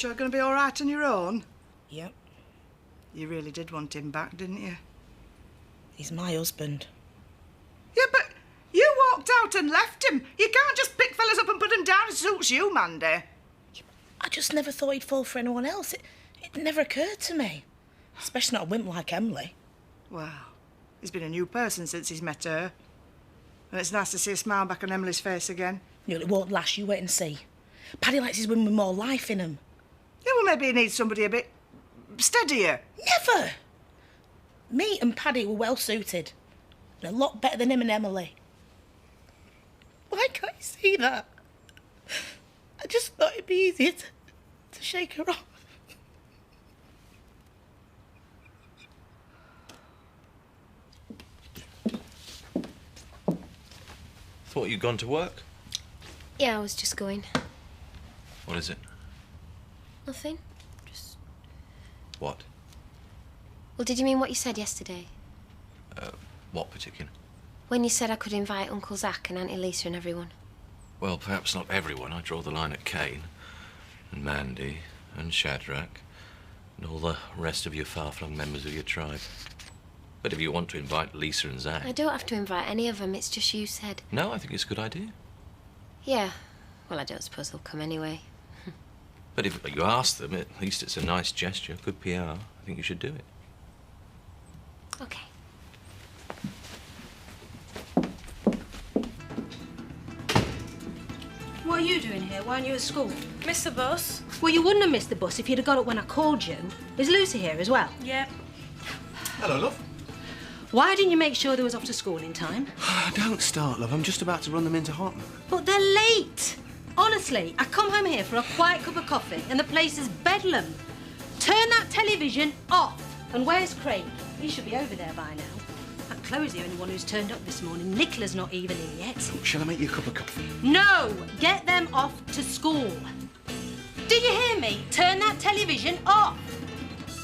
Sure going to be all right on your own? Yep. You really did want him back, didn't you? He's my husband. Yeah, but you walked out and left him. You can't just pick fellas up and put them down. It suits you, Mandy. I just never thought he'd fall for anyone else. It never occurred to me. Especially not a wimp like Emily. Well, he's been a new person since he's met her. And it's nice to see a smile back on Emily's face again. It won't last, you wait and see. Paddy likes his women with more life in them. Yeah, well, maybe he needs somebody a bit steadier. Never! Me and Paddy were well suited. And a lot better than him and Emily. Why can't you see that? I just thought it'd be easier to shake her off. Thought you'd gone to work? Yeah, I was just going. What is it? Nothing. Just... What? Well, did you mean what you said yesterday? What particular? When you said I could invite Uncle Zach and Auntie Lisa and everyone. Well, perhaps not everyone. I draw the line at Cain, and Mandy, and Shadrach, and all the rest of your far-flung members of your tribe. But if you want to invite Lisa and Zach... I don't have to invite any of them, it's just you said. No, I think it's a good idea. Yeah. Well, I don't suppose they'll come anyway. But if you ask them, at least it's a nice gesture, good PR. I think you should do it. OK. What are you doing here? Why aren't you at school? Missed the bus. Well, you wouldn't have missed the bus if you'd have got up when I called you. Is Lucy here as well? Yeah. Hello, love. Why didn't you make sure they was off to school in time? Don't start, love. I'm just about to run them into Hartman. But they're late. Honestly, I come home here for a quiet cup of coffee and the place is bedlam. Turn that television off. And where's Craig? He should be over there by now. And Chloe's the only one who's turned up this morning. Nicola's not even in yet. Shall I make you a cup of coffee? No! Get them off to school. Do you hear me? Turn that television off.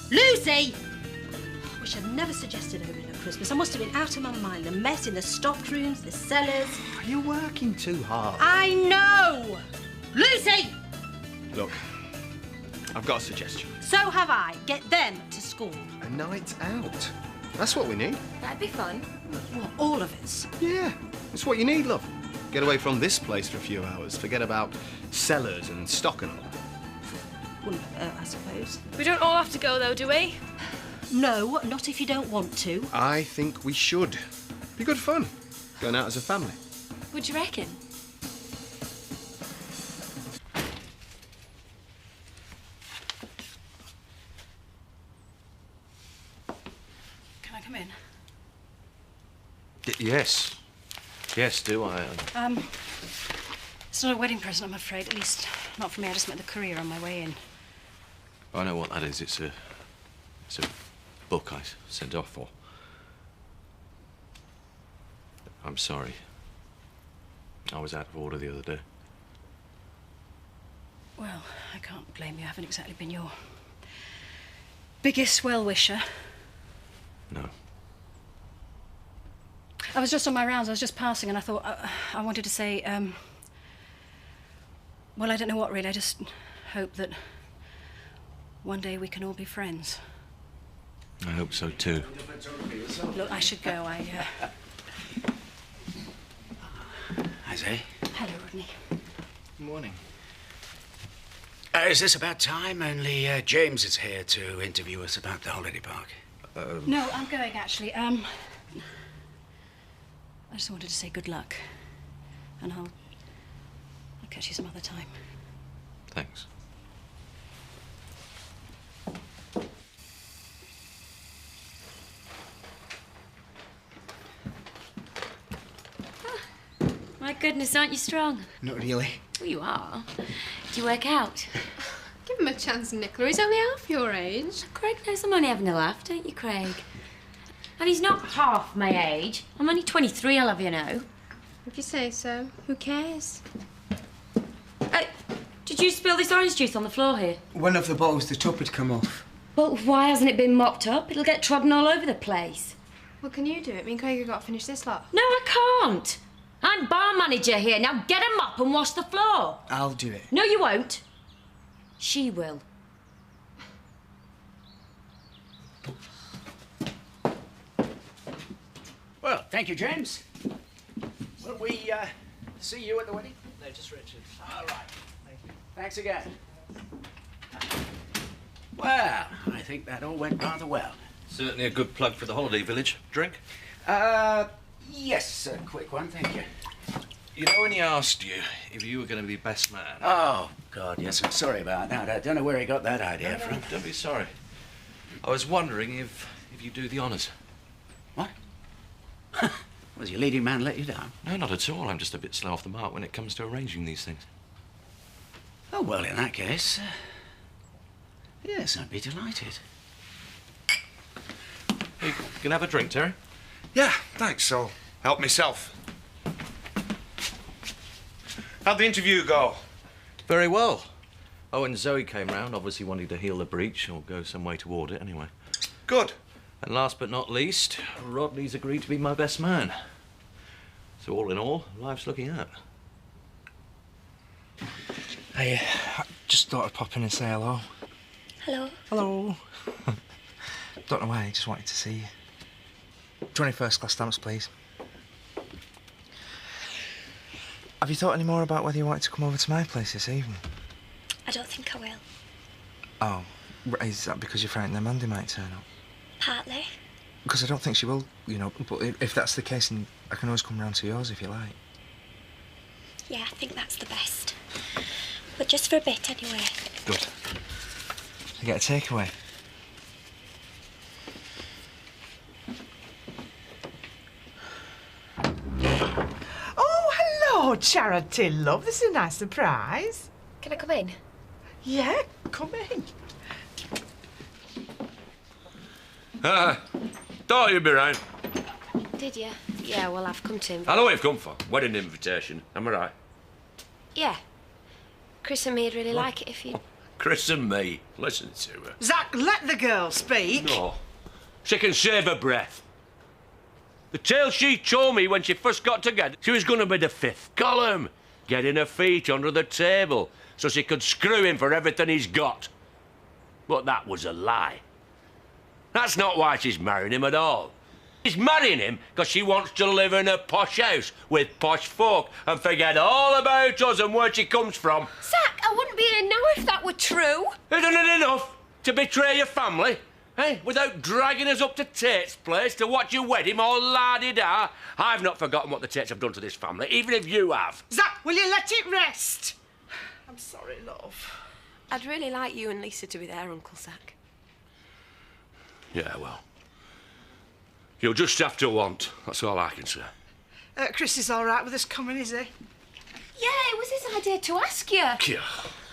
Lucy! I wish I'd never suggested opening at Christmas. I must have been out of my mind. The mess in the stocked rooms, the cellars. You're working too hard. I know! Lucy! Look, I've got a suggestion. So have I. Get them to school. A night out. That's what we need. That'd be fun. What, all of us? Yeah, it's what you need, love. Get away from this place for a few hours. Forget about cellars and stock and all. Wouldn't hurt, I suppose. We don't all have to go, though, do we? No, not if you don't want to. I think we should. Be good fun. Going out as a family. What do you reckon? Can I come in? Yes. Yes, do I? It's not a wedding present, I'm afraid. At least, not for me. I just met the courier on my way in. I know what that is. It's a book I sent off for. I'm sorry. I was out of order the other day. Well, I can't blame you. I haven't exactly been your biggest well-wisher. No. I was just on my rounds. I was just passing, and I thought I wanted to say, well, I don't know what really. I just hope that one day we can all be friends. I hope so too. Look, I should go. Hi, Zay. Hello, Rodney. Good morning. Is this about time? Only James is here to interview us about the holiday park. No, I'm going, actually. I just wanted to say good luck. And I'll catch you some other time. Thanks. My goodness, aren't you strong? Not really. Well, you are. Do you work out? Give him a chance, Nicola. He's only half your age. Craig knows I'm only having a laugh, don't you, Craig? And he's not half my age. I'm only 23, I'll have you know. If you say so. Who cares? Did you spill this orange juice on the floor here? One of the bottles, the top had come off. Well, why hasn't it been mopped up? It'll get trodden all over the place. Well, can you do it? Me and Craig have got to finish this lot. No, I can't. I'm bar manager here. Now get a mop and wash the floor. I'll do it. No, you won't. She will. Well, thank you, James. Will we see you at the wedding? No, just Richard. All right. Thank you. Thanks again. Well, I think that all went rather well. Certainly a good plug for the holiday village. Drink? Yes, a quick one, thank you. You know when he asked you if you were going to be best man? Oh, God, yes, I'm sorry about that. I don't know where he got that idea from. Don't be sorry. I was wondering if you do the honours. What? Was your leading man let you down? No, not at all. I'm just a bit slow off the mark when it comes to arranging these things. Oh, well, in that case, yes, I'd be delighted. Hey, can I have a drink, Terry? Yeah, thanks. I'll help myself. How'd the interview go? Very well. Oh, and Zoe came round, obviously wanting to heal the breach or go some way toward it anyway. Good. And last but not least, Rodney's agreed to be my best man. So all in all, life's looking up. I just thought I'd pop in and say hello. Hello. Hello. Don't know why, I just wanted to see you. 21st class stamps, please. Have you thought any more about whether you wanted to come over to my place this evening? I don't think I will. Oh, is that because you're frightened that Mandy might turn up? Partly. Because I don't think she will, you know, but if that's the case, then I can always come round to yours if you like. Yeah, I think that's the best. But just for a bit, anyway. Good. I get a takeaway. Oh, hello, Charity, love. This is a nice surprise. Can I come in? Yeah, come in. Thought you'd be round. Did you? Yeah, well, I've come to invite. I know what you've come for. Wedding invitation. Am I right? Yeah. Chris and me'd really like it if you... Chris and me. Listen to her. Zach, let the girl speak. No. She can save her breath. The tale she told me when she first got together, she was going to be the fifth column, getting her feet under the table so she could screw him for everything he's got. But that was a lie. That's not why she's marrying him at all. She's marrying him because she wants to live in a posh house with posh folk and forget all about us and where she comes from. Zach, I wouldn't be here now if that were true. Isn't it enough to betray your family? Eh? Without dragging us up to Tate's place to watch you wed him all la-di-da. I've not forgotten what the Tates have done to this family, even if you have. Zach, will you let it rest? I'm sorry, love. I'd really like you and Lisa to be there, Uncle Zach. Yeah, well, you'll just have to want. That's all I can say. Chris is all right with us coming, is he? Yeah, it was his idea to ask you. Yeah.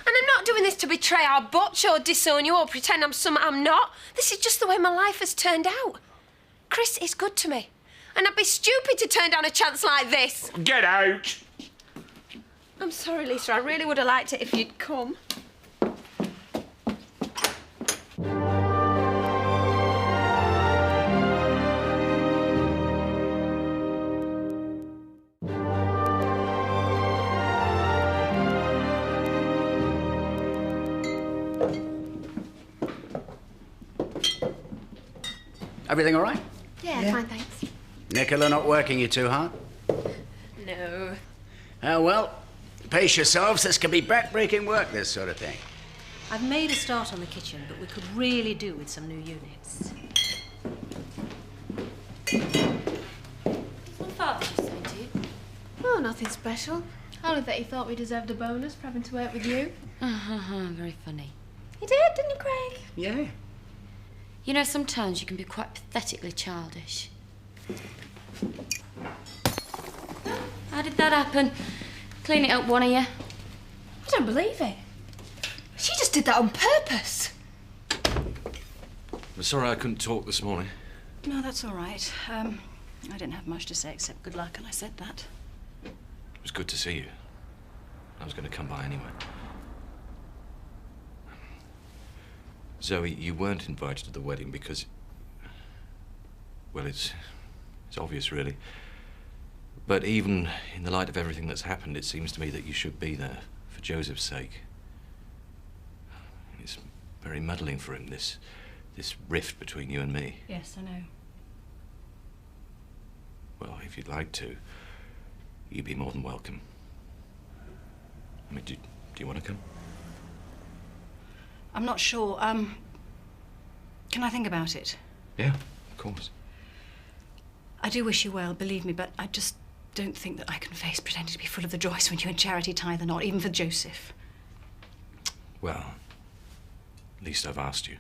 And I'm not doing this to betray our butch or disown you or pretend I'm something I'm not. This is just the way my life has turned out. Chris is good to me. And I'd be stupid to turn down a chance like this. Get out! I'm sorry, Lisa. I really would have liked it if you'd come. Everything all right? Yeah, fine, thanks. Nicola not working you too hard? No. Oh, well, pace yourselves. This can be back-breaking work, this sort of thing. I've made a start on the kitchen, but we could really do with some new units. What father just saying to you? Oh, nothing special. Only that he thought we deserved a bonus for having to work with you. Very funny. He did, didn't he, Craig? Yeah. You know, sometimes you can be quite pathetically childish. How did that happen? Clean it up, one of you. I don't believe it. She just did that on purpose. I'm sorry I couldn't talk this morning. No, that's all right. I didn't have much to say except good luck, and I said that. It was good to see you. I was going to come by anyway. Zoe, you weren't invited to the wedding because... well, it's obvious, really. But even in the light of everything that's happened, it seems to me that you should be there, for Joseph's sake. very muddling for him, this rift between you and me. Yes, I know. Well, if you'd like to, you'd be more than welcome. I mean, do you want to come? I'm not sure. Can I think about it? Yeah, of course. I do wish you well, believe me, but I just don't think that I can face pretending to be full of the joys when you and Charity tie the knot, even for Joseph. Well, at least I've asked you.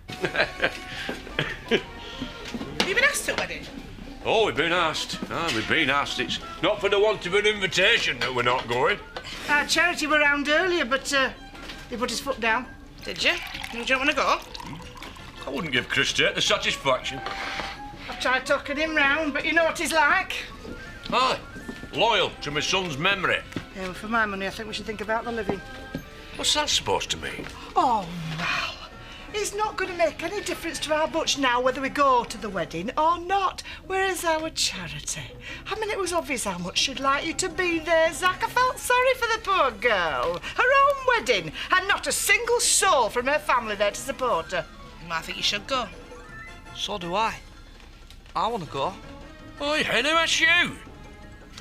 Have you been asked to a wedding? Oh, we've been asked. We've been asked. It's not for the want of an invitation that we're not going. Charity were round earlier, but he put his foot down. Did you? You don't want to go? I wouldn't give Chris Tate the satisfaction. I've tried talking him round, but you know what he's like. Aye, loyal to my son's memory. Yeah, well, for my money, I think we should think about the living. What's that supposed to mean? Oh, Mal. It's not going to make any difference to our Butch now whether we go to the wedding or not. Where's our Charity? I mean, it was obvious how much she'd like you to be there, Zach. I felt sorry for the poor girl. Her own wedding, and not a single soul from her family there to support her. I think you should go. So do I. I want to go. Oi, Henry, that's you.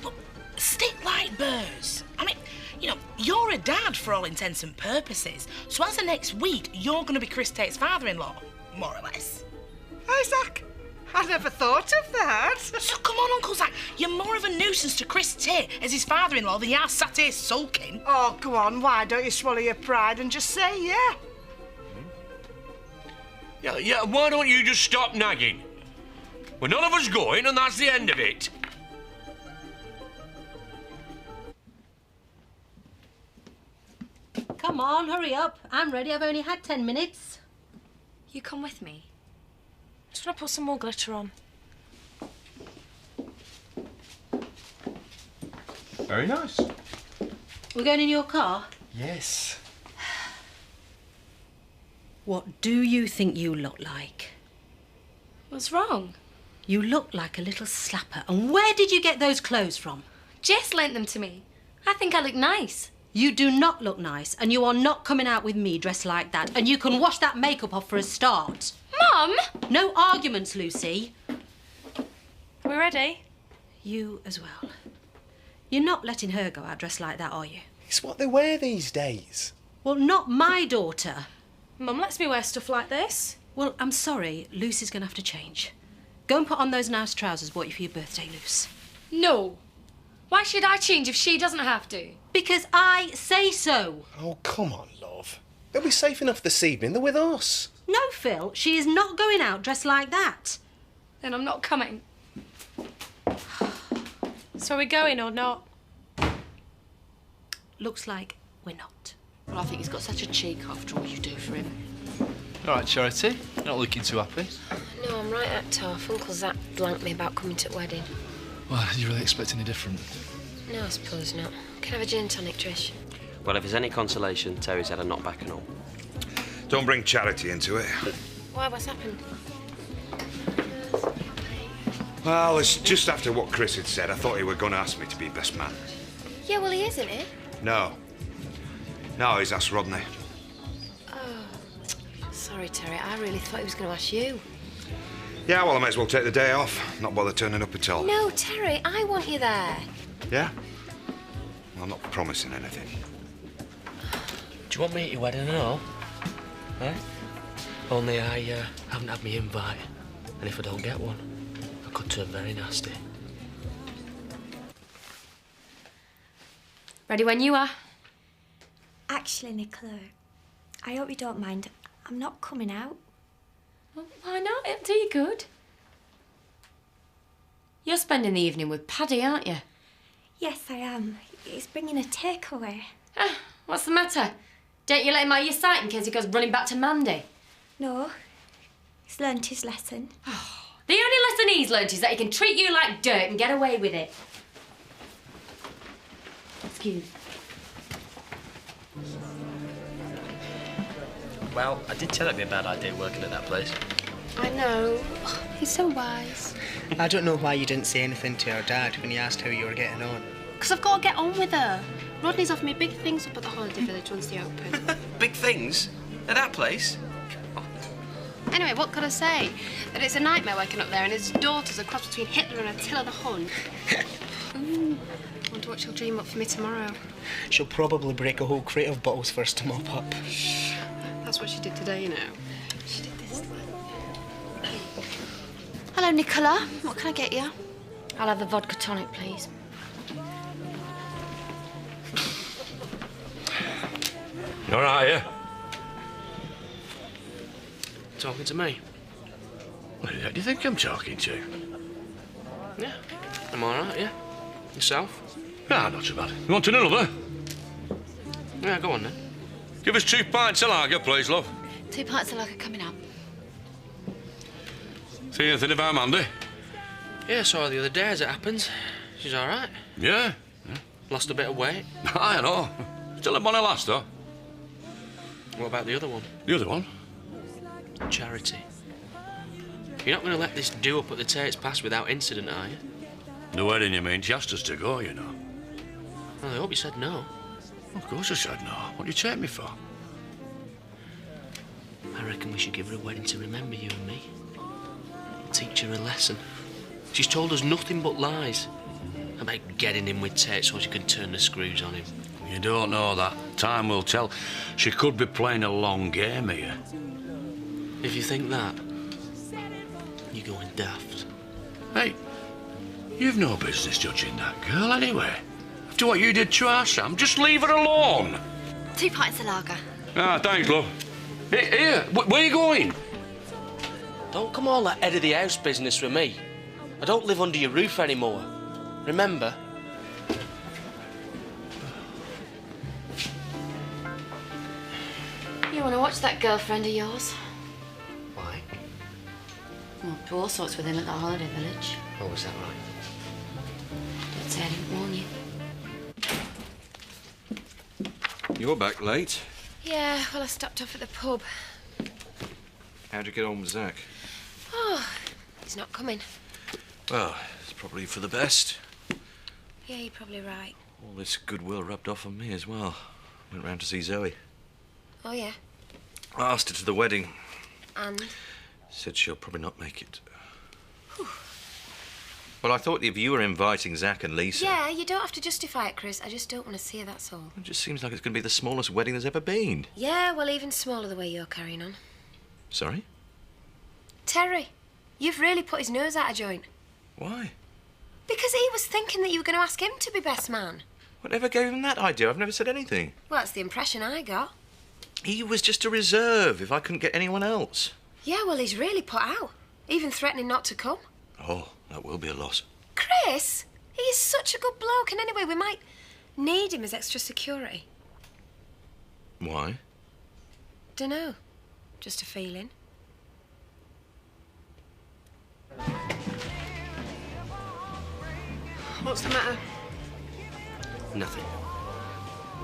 Look, stick like burrs. I mean, you know, you're a dad for all intents and purposes. So as of next week, you're going to be Chris Tate's father-in-law, more or less. Hey, Zach, I never thought of that. So come on, Uncle Zach. You're more of a nuisance to Chris Tate as his father-in-law than you are sat here sulking. Oh, go on, why don't you swallow your pride and just say yeah? Yeah, why don't you just stop nagging? Well, none of us going, and that's the end of it. Come on, hurry up. I'm ready. I've only had 10 minutes. You come with me. Just want to put some more glitter on. Very nice. We're going in your car? Yes. What do you think you look like? What's wrong? You look like a little slapper. And where did you get those clothes from? Jess lent them to me. I think I look nice. You do not look nice, and you are not coming out with me dressed like that. And you can wash that makeup off for a start. Mum! No arguments, Lucy. Are we ready? You as well. You're not letting her go out dressed like that, are you? It's what they wear these days. Well, not my daughter. Mum lets me wear stuff like this. Well, I'm sorry. Lucy's going to have to change. Go and put on those nice trousers bought you for your birthday, Luce. No. Why should I change if she doesn't have to? Because I say so. Oh, come on, love. They'll be safe enough this evening. They're with us. No, Phil, she is not going out dressed like that. Then I'm not coming. So are we going or not? Looks like we're not. Well, I think he's got such a cheek after all you do for him. All right, Charity. You're not looking too happy. No, I'm right at tough. Uncle Zach blanked me about coming to the wedding. Well, did you really expect any different? No, I suppose not. Can I have a gin and tonic, Trish? Well, if there's any consolation, Terry's had a knockback and all. Don't bring Charity into it. Why, what's happened? Well, it's just after what Chris had said. I thought he were going to ask me to be best man. Yeah, well, he isn't, eh? No. No, he's asked Rodney. Oh, sorry, Terry. I really thought he was going to ask you. Yeah, well, I might as well take the day off. Not bother turning up at all. No, Terry, I want you there. Yeah? I'm not promising anything. Do you want me at your wedding and all? Eh? Only I haven't had my invite. And if I don't get one, I could turn very nasty. Ready when you are. Actually, Nicola, I hope you don't mind. I'm not coming out. Well, why not? It'll do you good. You're spending the evening with Paddy, aren't you? Yes, I am. He's bringing a takeaway. Ah, what's the matter? Don't you let him out of your sight in case he goes running back to Mandy? No, he's learnt his lesson. The only lesson he's learnt is that he can treat you like dirt and get away with it. Excuse. Well, I did tell him it'd be a bad idea working at that place. I know. He's so wise. I don't know why you didn't say anything to your dad when he asked how you were getting on. Because I've got to get on with her. Rodney's offered me big things up at the holiday village once they open. Big things? At that place? Anyway, what could I say? That it's a nightmare waking up there and his daughter's a cross between Hitler and Attila the Hun. Ooh, I wonder what she'll dream up for me tomorrow. She'll probably break a whole crate of bottles first to mop up. That's what she did today, you know. She did this. Hello, Nicola. What can I get you? I'll have the vodka tonic, please. You all right, yeah? Talking to me? Who the heck do you think I'm talking to? Yeah, I'm all right, yeah. Yourself? Ah, not so bad. You want another? Yeah, go on then. Give us 2 pints of lager, please, love. 2 pints of lager coming up. See anything about Mandy? Yeah, I saw her the other day, as it happens. She's all right. Yeah. Lost a bit of weight. I know. Still a bonny lass, though. What about the other one? The other one? Charity. You're not going to let this do up at the Tates pass without incident, are you? The wedding, you mean? She asked us to go, you know. Well, I hope you said no. Of course I said no. What do you take me for? I reckon we should give her a wedding to remember you and me. Teach her a lesson. She's told us nothing but lies about getting in with Tate so she can turn the screws on him. You don't know that. Time will tell. She could be playing a long game here. If you think that, you're going daft. Hey, you've no business judging that girl anyway. After what you did to our Sam, just leave her alone. 2 pints of lager. Ah, thanks, love. Here, where are you going? Don't come all that head of the house business with me. I don't live under your roof anymore. Remember? You want to watch that girlfriend of yours? Why? Well, to all sorts with him at the holiday village. Oh, is that right? Don't say I didn't warn you. You're back late. Yeah, well, I stopped off at the pub. How'd you get on with Zach? Oh, he's not coming. Well, it's probably for the best. Yeah, you're probably right. All this goodwill rubbed off on me as well. Went round to see Zoe. Oh, yeah? I asked her to the wedding. And? Said she'll probably not make it. Well, I thought if you were inviting Zach and Lisa... Yeah, you don't have to justify it, Chris. I just don't want to see her, that's all. It just seems like it's going to be the smallest wedding there's ever been. Yeah, well, even smaller the way you're carrying on. Sorry? Terry, you've really put his nose out of joint. Why? Because he was thinking that you were going to ask him to be best man. Whatever gave him that idea? I've never said anything. Well, that's the impression I got. He was just a reserve if I couldn't get anyone else. Yeah, well, he's really put out. Even threatening not to come. Oh, that will be a loss. Chris, he is such a good bloke, and anyway, we might need him as extra security. Why? Dunno. Just a feeling. What's the matter? Nothing.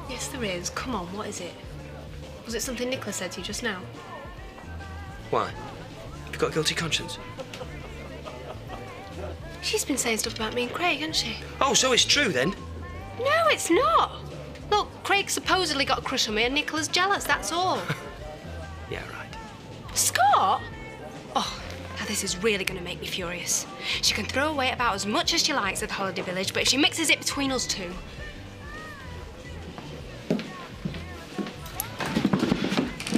Yes, there is. Come on, what is it? Was it something Nicola said to you just now? Why? You've got a guilty conscience? She's been saying stuff about me and Craig, hasn't she? Oh, so it's true then? No, it's not. Look, Craig supposedly got a crush on me and Nicola's jealous, that's all. Yeah, right. Scott? Oh, now this is really going to make me furious. She can throw away about as much as she likes at the holiday village, but if she mixes it between us two...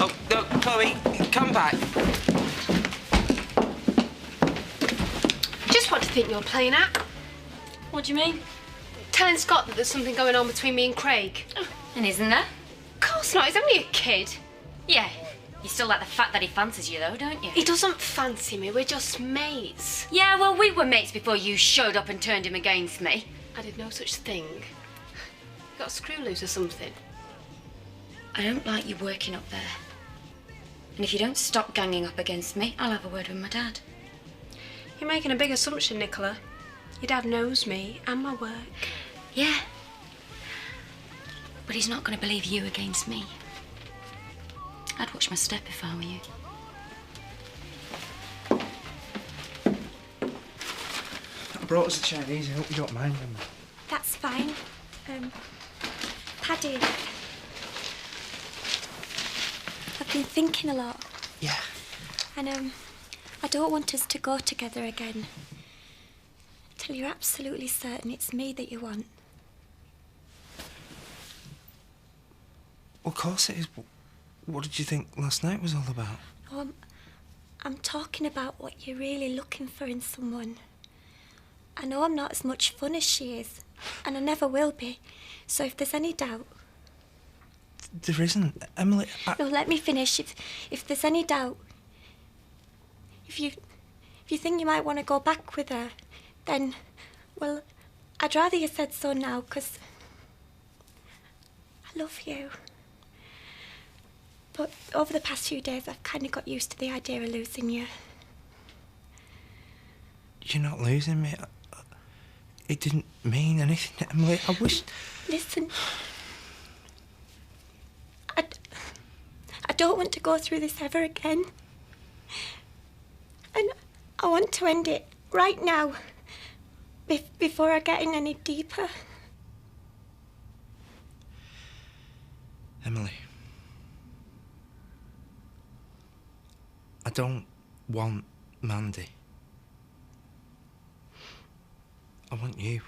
Oh, no, Chloe, come back. Just what do you think you're playing at? What do you mean? Telling Scott that there's something going on between me and Craig. And isn't there? Of course not, he's only a kid. Yeah. You still like the fact that he fancies you, though, don't you? He doesn't fancy me, we're just mates. Yeah, well, we were mates before you showed up and turned him against me. I did no such thing. You got a screw loose or something? I don't like you working up there. And if you don't stop ganging up against me, I'll have a word with my dad. You're making a big assumption, Nicola. Your dad knows me and my work. Yeah. But he's not going to believe you against me. I'd watch my step if I were you. I brought us the Chinese. I hope you don't mind them. That's fine. Paddy. been thinking a lot. Yeah. And, I don't want us to go together again. Till you're absolutely certain it's me that you want. Of course it is. What did you think last night was all about? Oh, I'm talking about what you're really looking for in someone. I know I'm not as much fun as she is, and I never will be. So if there's any doubt... There isn't, Emily. No, let me finish. If there's any doubt... If you think you might want to go back with her, then, well, I'd rather you said so now, 'cause I love you. But over the past few days, I've kind of got used to the idea of losing you. You're not losing me. It didn't mean anything, Emily. I wish... Listen. I don't want to go through this ever again. And I want to end it right now, before I get in any deeper. Emily. I don't want Mandy. I want you.